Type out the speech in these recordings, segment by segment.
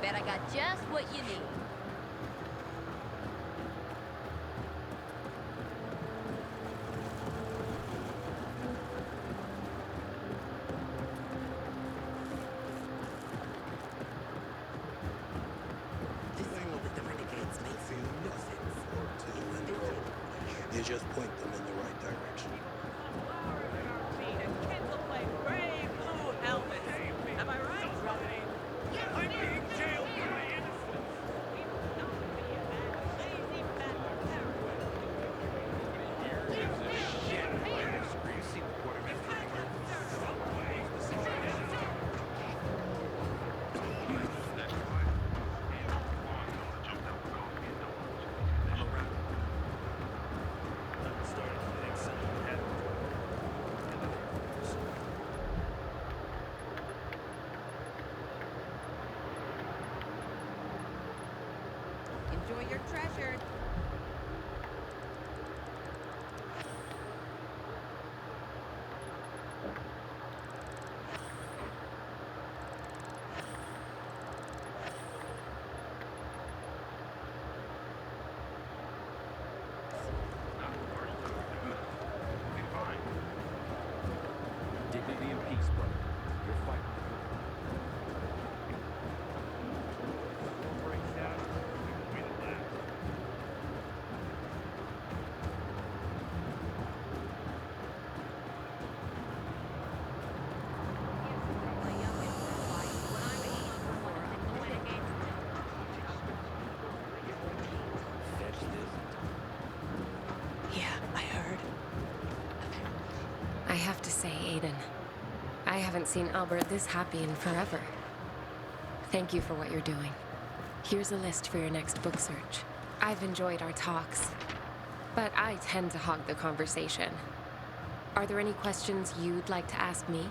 Bet I got just what you need. You just point them in the right direction. Am I right? I'm being jailed for my Enjoy your treasure. Dignity and peace, brother. You're fighting. War breaks out, we will be the last. Fetch this. Yeah, I heard. I have to say, Aiden, I haven't seen Albert this happy in forever. Thank you for what you're doing. Here's a list for your next book search. I've enjoyed our talks, but I tend to hog the conversation. Are there any questions you'd like to ask me?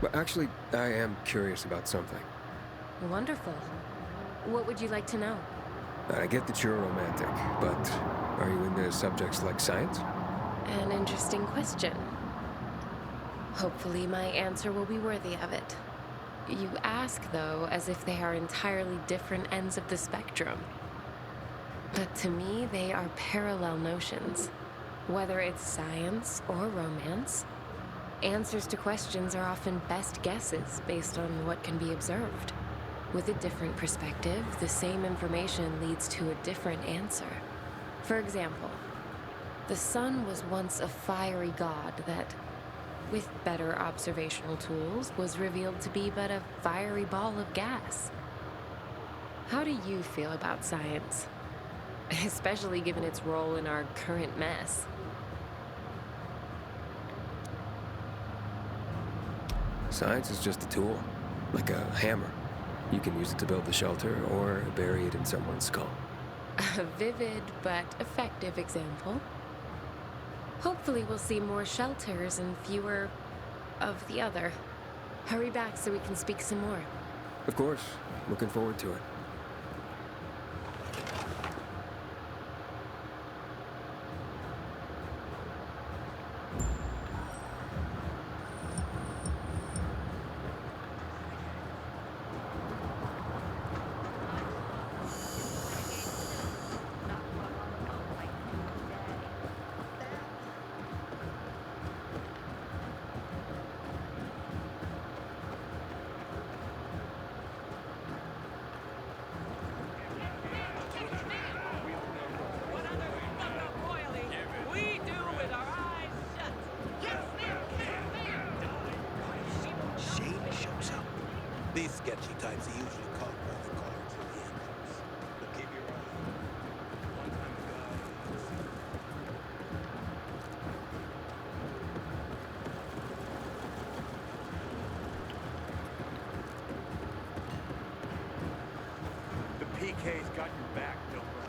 Well, actually, I am curious about something. Wonderful. What would you like to know? I get that you're a romantic, but are you into subjects like science? An interesting question. Hopefully my answer will be worthy of it. You ask, though, as if they are entirely different ends of the spectrum. But to me, they are parallel notions. Whether it's science or romance, answers to questions are often best guesses based on what can be observed. With a different perspective, the same information leads to a different answer. For example, the sun was once a fiery god that, with better observational tools, was revealed to be but a fiery ball of gas. How do you feel about science? Especially given its role in our current mess. Science is just a tool, like a hammer. You can use it to build the shelter or bury it in someone's skull. A vivid but effective example. Hopefully we'll see more shelters and fewer of the other. Hurry back so we can speak some more. Of course, looking forward to it. These sketchy types are usually caught by the guards at the entrance. But keep your eye on them. One time a guy... The PK's got your back, Dilbert.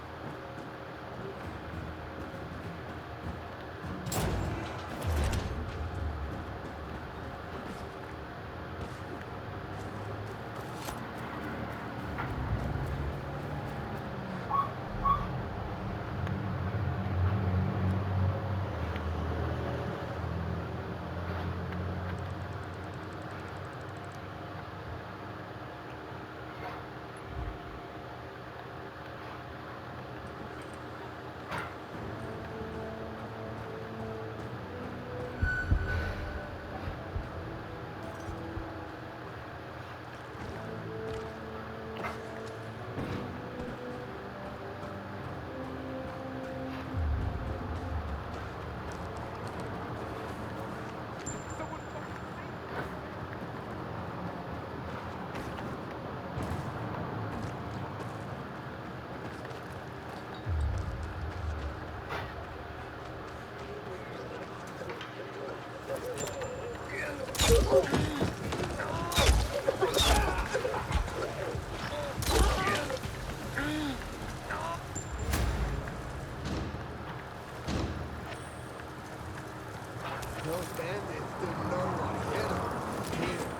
Those bandits didn't know what hit them. Here.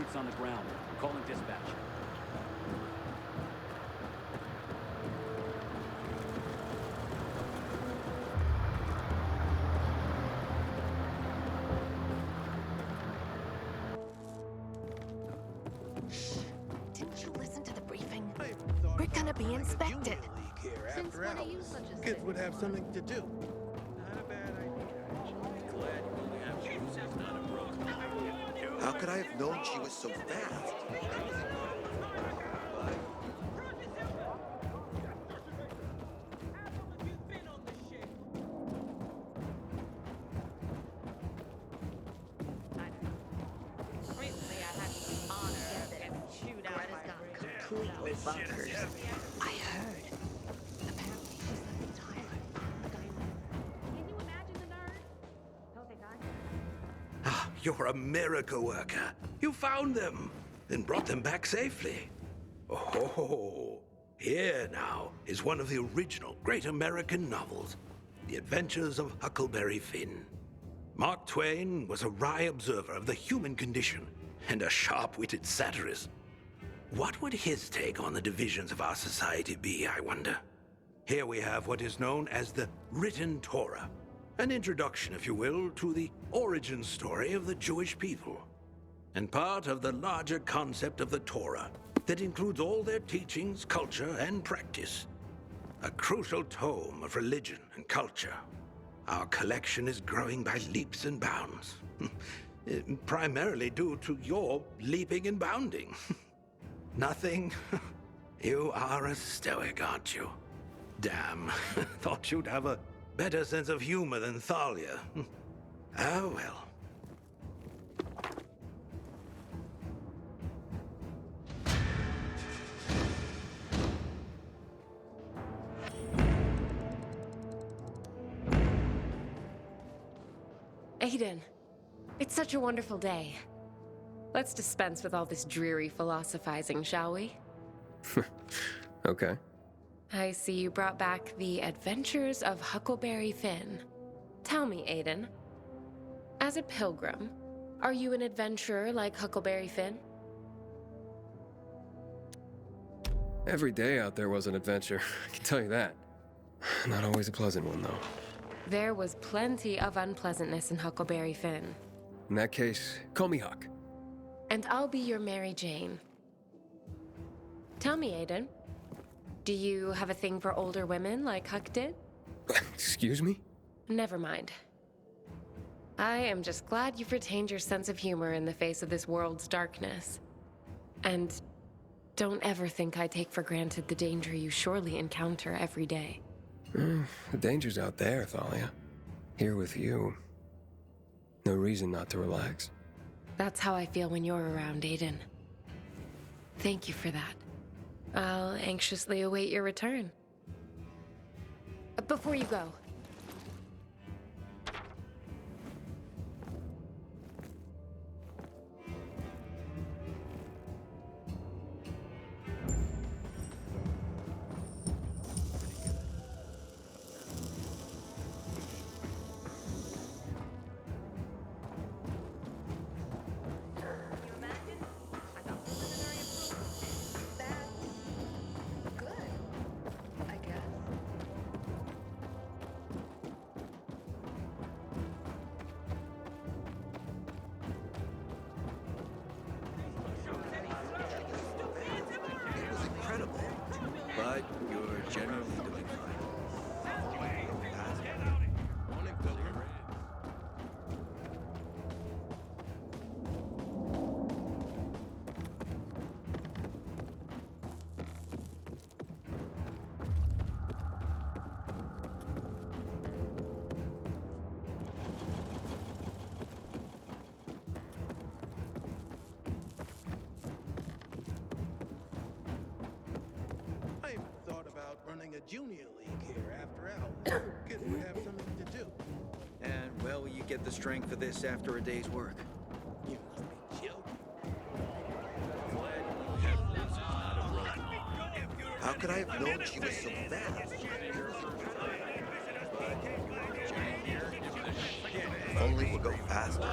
boots on the ground. Calling dispatch. Didn't you listen to the briefing? I even thought We're about gonna be running a inspected. junior league here Since after when are hours. you such a Kids stick? would have something to do. Not a bad idea, actually. Glad you only have shoes. That's not a problem. How could I have known she was so fast? Recently, I had the honor of getting chewed out by completely bunkers. I heard. Apparently, she's like tired. Can you imagine the nerd? Oh, thank God. Ah, you're a miracle worker. You found them and brought them back safely. Oh, here now is one of the original great American novels, The Adventures of Huckleberry Finn. Mark Twain was a wry observer of the human condition and a sharp-witted satirist. What would his take on the divisions of our society be, I wonder? Here we have what is known as the Written Torah, an introduction, if you will, to the origin story of the Jewish people, and part of the larger concept of the Torah that includes all their teachings, culture, and practice. A crucial tome of religion and culture. Our collection is growing by leaps and bounds, primarily due to your leaping and bounding. Nothing? You are a stoic, aren't you? Damn, thought you'd have a better sense of humor than Thalia. Oh well. Aiden, it's such a wonderful day. Let's dispense with all this dreary philosophizing, shall we? Okay. I see you brought back The Adventures of Huckleberry Finn. Tell me, Aiden, as a pilgrim, are you an adventurer like Huckleberry Finn? Every day out there was an adventure, I can tell you that. Not always a pleasant one, though. There was plenty of unpleasantness in Huckleberry Finn. In that case, call me Huck. And I'll be your Mary Jane. Tell me, Aiden, do you have a thing for older women like Huck did? Excuse me? Never mind. I am just glad you've retained your sense of humor in the face of this world's darkness. And don't ever think I take for granted the danger you surely encounter every day. The danger's out there, Thalia. Here with you. No reason not to relax. That's how I feel when you're around, Aiden. Thank you for that. I'll anxiously await your return. Before you go, It was incredible. But you're generally doing fine. I even thought about running a junior league here after hours. Kids would have something to do. And well, you get the strength for this after a day's work. You must be joking. How could I have known she was so fast? If only we'd go faster.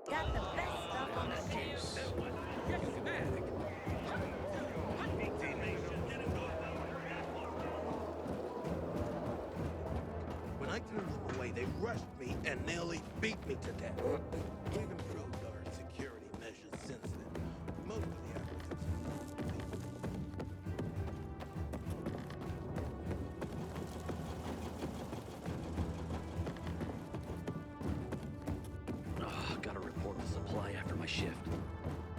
Got the best stuff on the shelf. When I turned them away, they rushed me and nearly beat me to death. We've improved our security measures since then. Most of the applicants Gotta report the supply after my shift.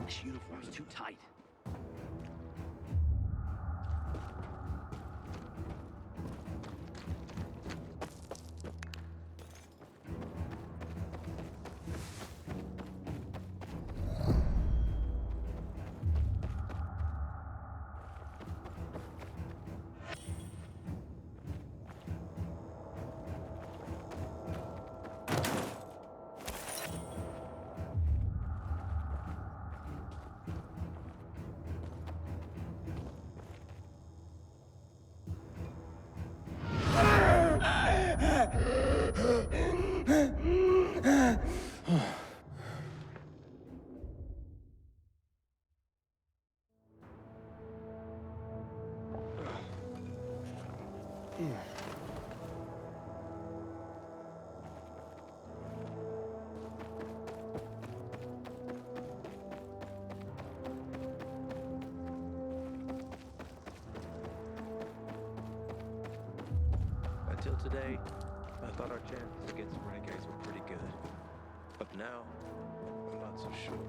This uniform's too tight. Until today, I thought our chances against renegades were pretty good. But now, I'm not so sure.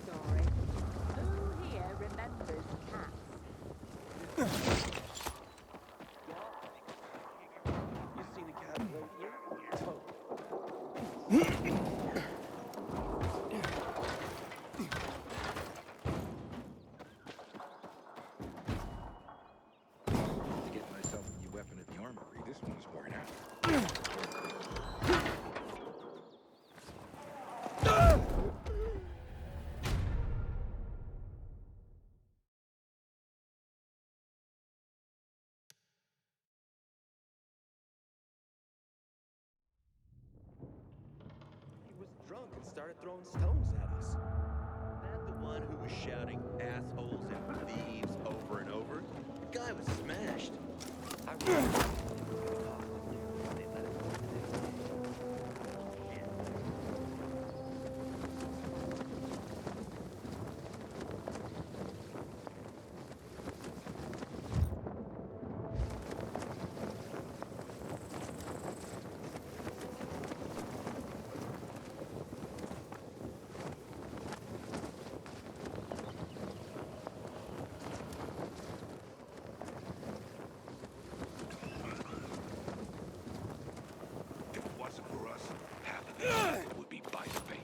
Story. Who here remembers cats? You seen a cat lately? To get myself a new weapon at the armory, this one's worn out. He was drunk and started throwing stones at us. That the one who was shouting assholes and thieves over and over? The guy was smashed. I really they let him go the next day. Shit. If it wasn't for us, half of it would be by fate.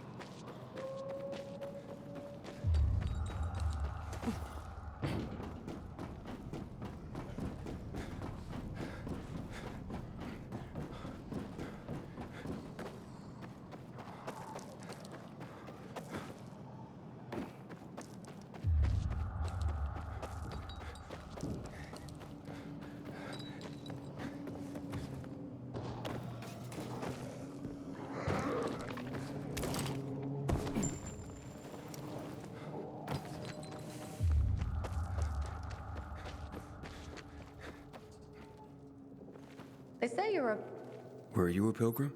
They say you're a... Were you a pilgrim?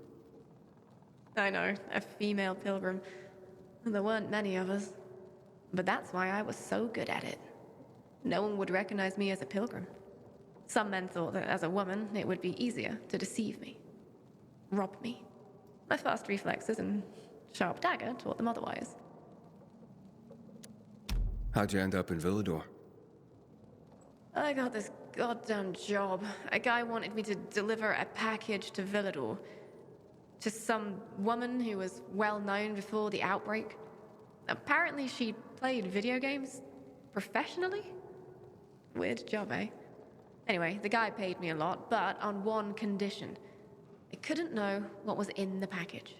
I know, a female pilgrim. There weren't many of us. But that's why I was so good at it. No one would recognize me as a pilgrim. Some men thought that as a woman, it would be easier to deceive me. rob me. My fast reflexes and sharp dagger taught them otherwise. How'd you end up in Villador? I got this goddamn job. A guy wanted me to deliver a package to Villador. To some woman who was well known before the outbreak. Apparently she played video games professionally? Weird job, eh? Anyway, the guy paid me a lot, but on one condition. I couldn't know what was in the package.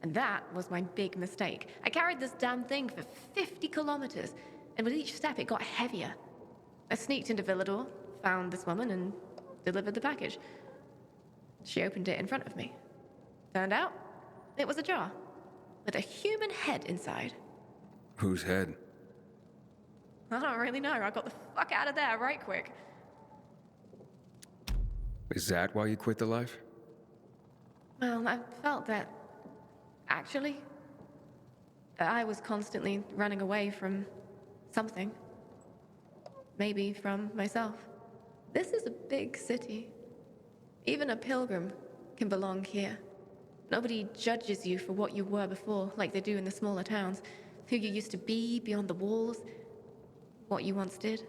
And that was my big mistake. I carried this damn thing for 50 kilometers, and with each step it got heavier. I sneaked into Villador, found this woman, and delivered the package. She opened it in front of me. Turned out, it was a jar, with a human head inside. Whose head? I don't really know. I got the fuck out of there right quick. Is that why you quit the life? Well, I felt that, actually, I was constantly running away from something. Maybe from myself. This is a big city. Even a pilgrim can belong here. Nobody judges you for what you were before, like they do in the smaller towns. Who you used to be beyond the walls. What you once did.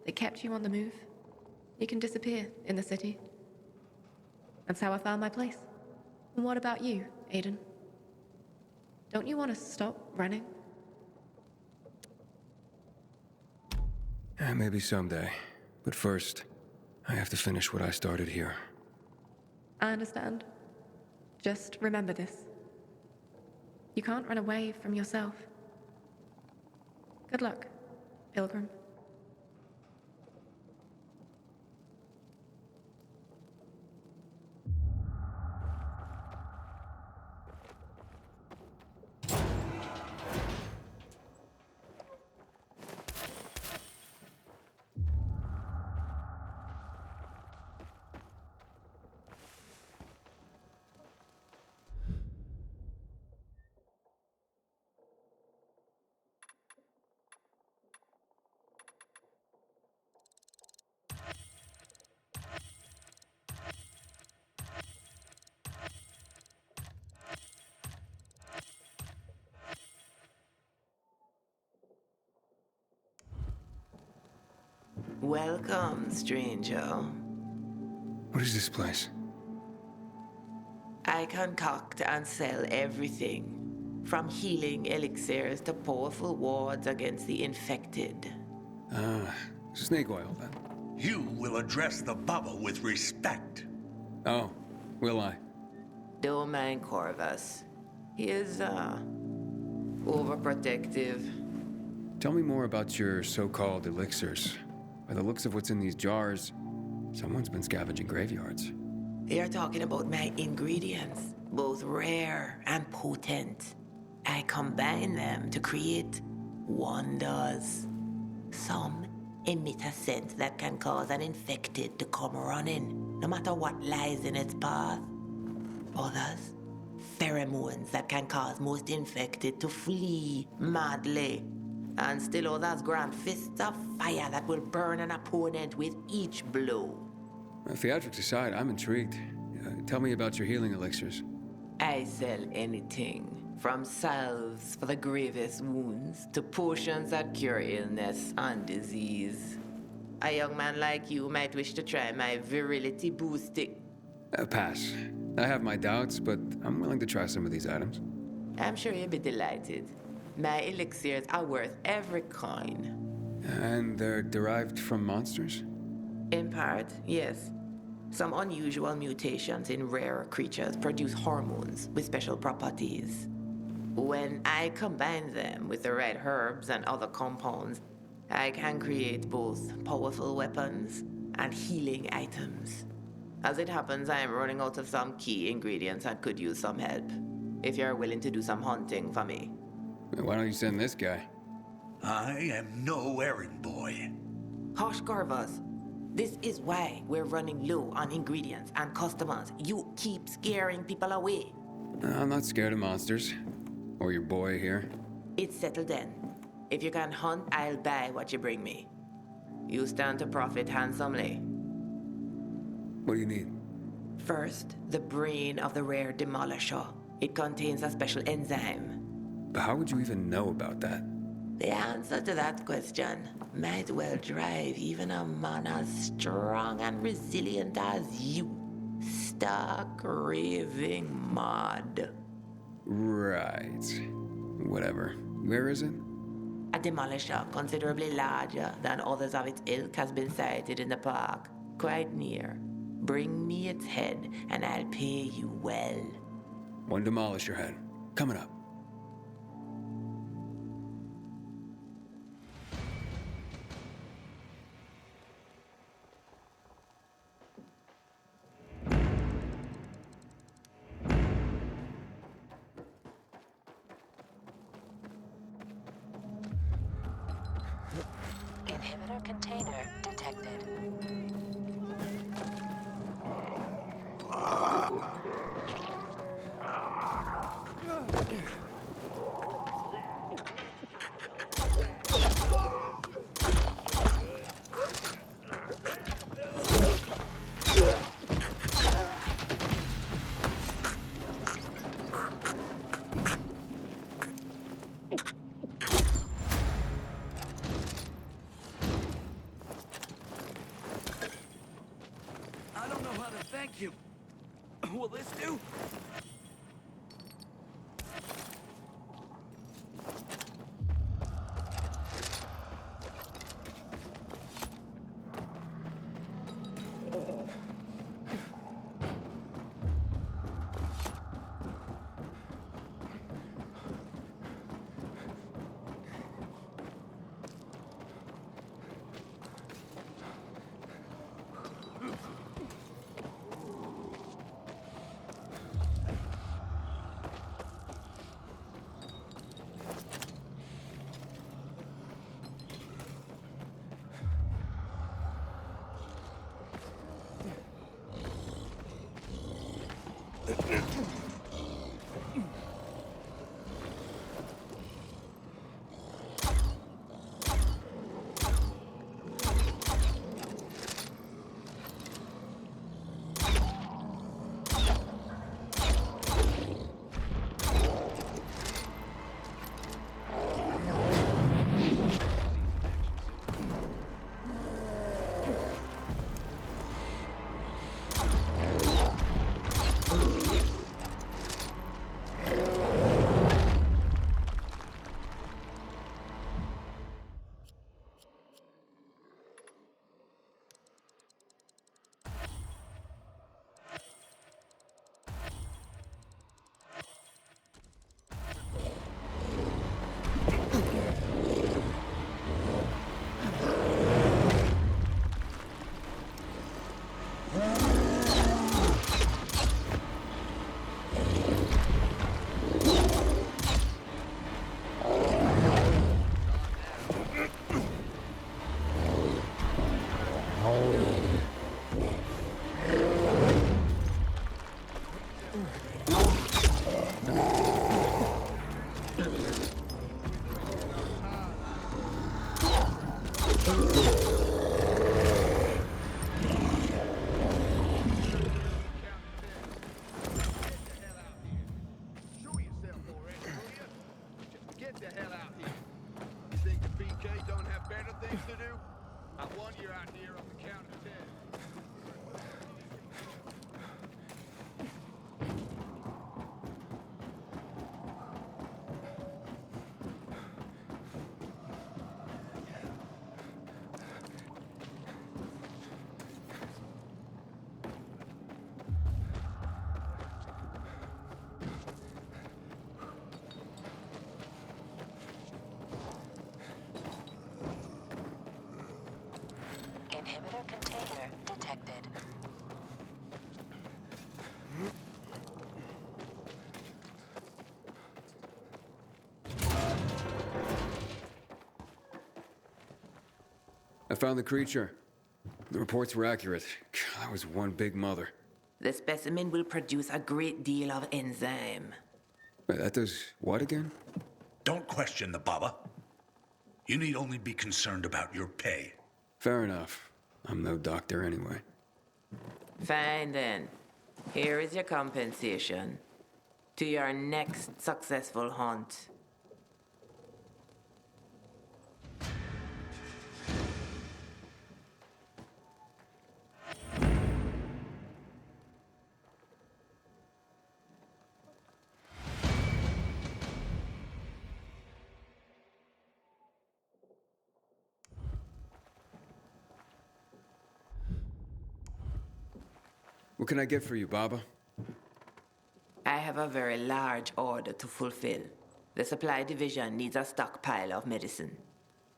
They kept you on the move. You can disappear in the city. That's how I found my place. And what about you, Aiden? Don't you want to stop running? Maybe someday. But first, I have to finish what I started here. I understand. Just remember this. You can't run away from yourself. Good luck, Pilgrim. Welcome, stranger. What is this place? I concoct and sell everything, from healing elixirs to powerful wards against the infected. Snake oil, then. You will address the bubble with respect. Oh, will I? Don't mind Corvus. He is, overprotective. Tell me more about your so-called elixirs. By the looks of what's in these jars, someone's been scavenging graveyards. You're talking about my ingredients, both rare and potent. I combine them to create wonders. Some emit a scent that can cause an infected to come running, no matter what lies in its path. Others, pheromones that can cause most infected to flee madly. And still others grant fists of fire that will burn an opponent with each blow. Theatrics aside, I'm intrigued. Tell me about your healing elixirs. I sell anything, from salves for the gravest wounds to potions that cure illness and disease. A young man like you might wish to try my virility boosting. Pass. I have my doubts, but I'm willing to try some of these items. I'm sure you'll be delighted. My elixirs are worth every coin. And they're derived from monsters? In part, yes. Some unusual mutations in rare creatures produce hormones with special properties. When I combine them with the right herbs and other compounds, I can create both powerful weapons and healing items. As it happens, I am running out of some key ingredients and could use some help. If you're willing to do some hunting for me. Why don't you send this guy? I am no errand boy. Hush, Corvus. This is why we're running low on ingredients and customers. You keep scaring people away. I'm not scared of monsters. Or your boy here. It's settled then. If you can hunt, I'll buy what you bring me. You stand to profit handsomely. What do you need? First, the brain of the rare demolisher. It contains a special enzyme. But how would you even know about that? The answer to that question might well drive even a man as strong and resilient as you stark raving mad. Right. Whatever. Where is it? A demolisher considerably larger than others of its ilk has been sighted in the park, quite near. Bring me its head, and I'll pay you well. One demolisher head. Coming up. Inhibitor container detected. I don't know how to thank you. Will this do? Inhibitor container detected. I found the creature. The reports were accurate. That was one big mother. The specimen will produce a great deal of enzyme. Wait, that does what again? Don't question the Baba. You need only be concerned about your pay. Fair enough. I'm no doctor anyway. Fine then. Here is your compensation. To your next successful hunt. What can I get for you, Baba? I have a very large order to fulfill. The supply division needs a stockpile of medicine.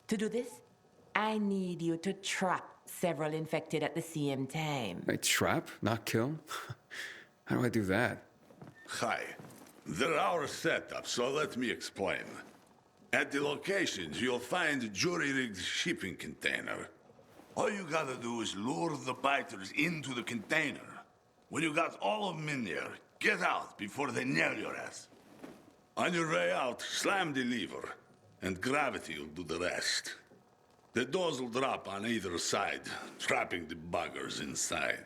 To do this, I need you to trap several infected at the same time. I trap, not kill? How do I do that? Hi. They're our setup, so let me explain. At the locations, you'll find a jury-rigged shipping container. All you gotta do is lure the biters into the container. When you got all of them in there, get out before they nail your ass. On your way out, slam the lever, and gravity will do the rest. The doors will drop on either side, trapping the buggers inside.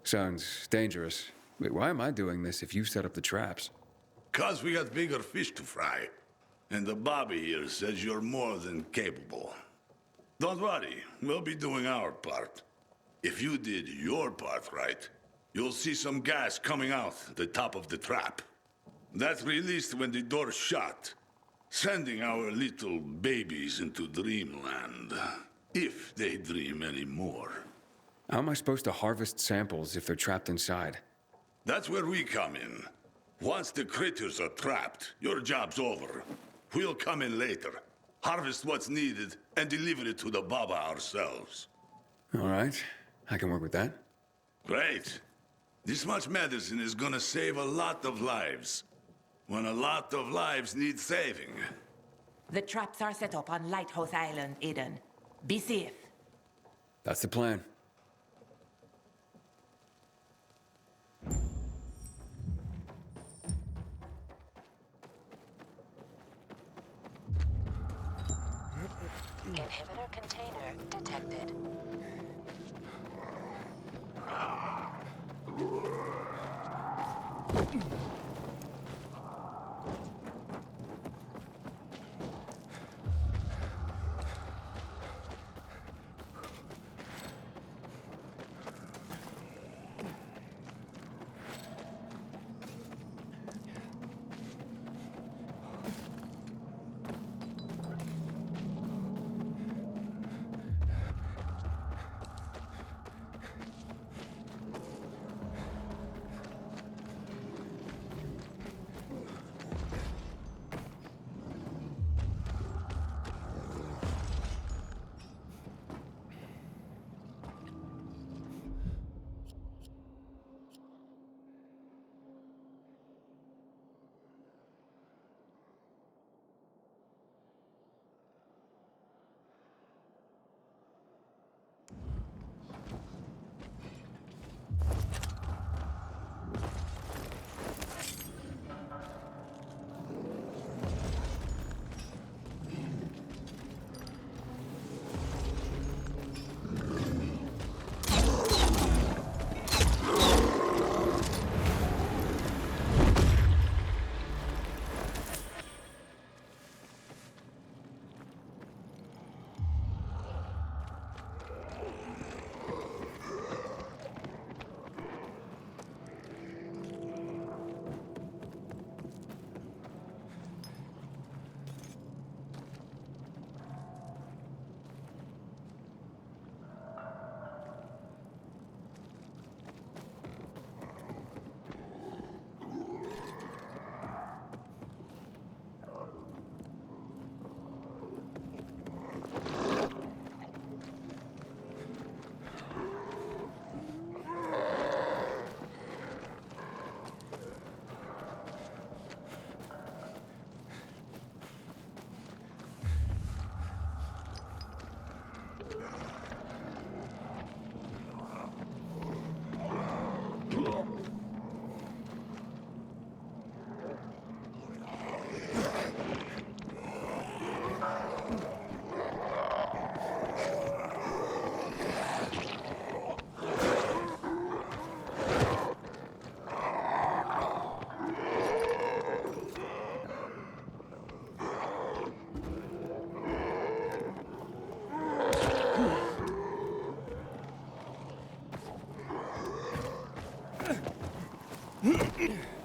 Sounds dangerous. Wait, why am I doing this if you set up the traps? 'Cause we got bigger fish to fry. And the Bobby here says you're more than capable. Don't worry, we'll be doing our part. If you did your part right, you'll see some gas coming out the top of the trap. That's released when the door's shut, sending our little babies into dreamland. If they dream anymore. How am I supposed to harvest samples if they're trapped inside? That's where we come in. Once the critters are trapped, your job's over. We'll come in later, harvest what's needed, and deliver it to the Baba ourselves. All right, I can work with that. Great. This much medicine is gonna save a lot of lives. When a lot of lives need saving. The traps are set up on Lighthouse Island, Aiden. Be safe. That's the plan. Inhibitor container detected. Ugh.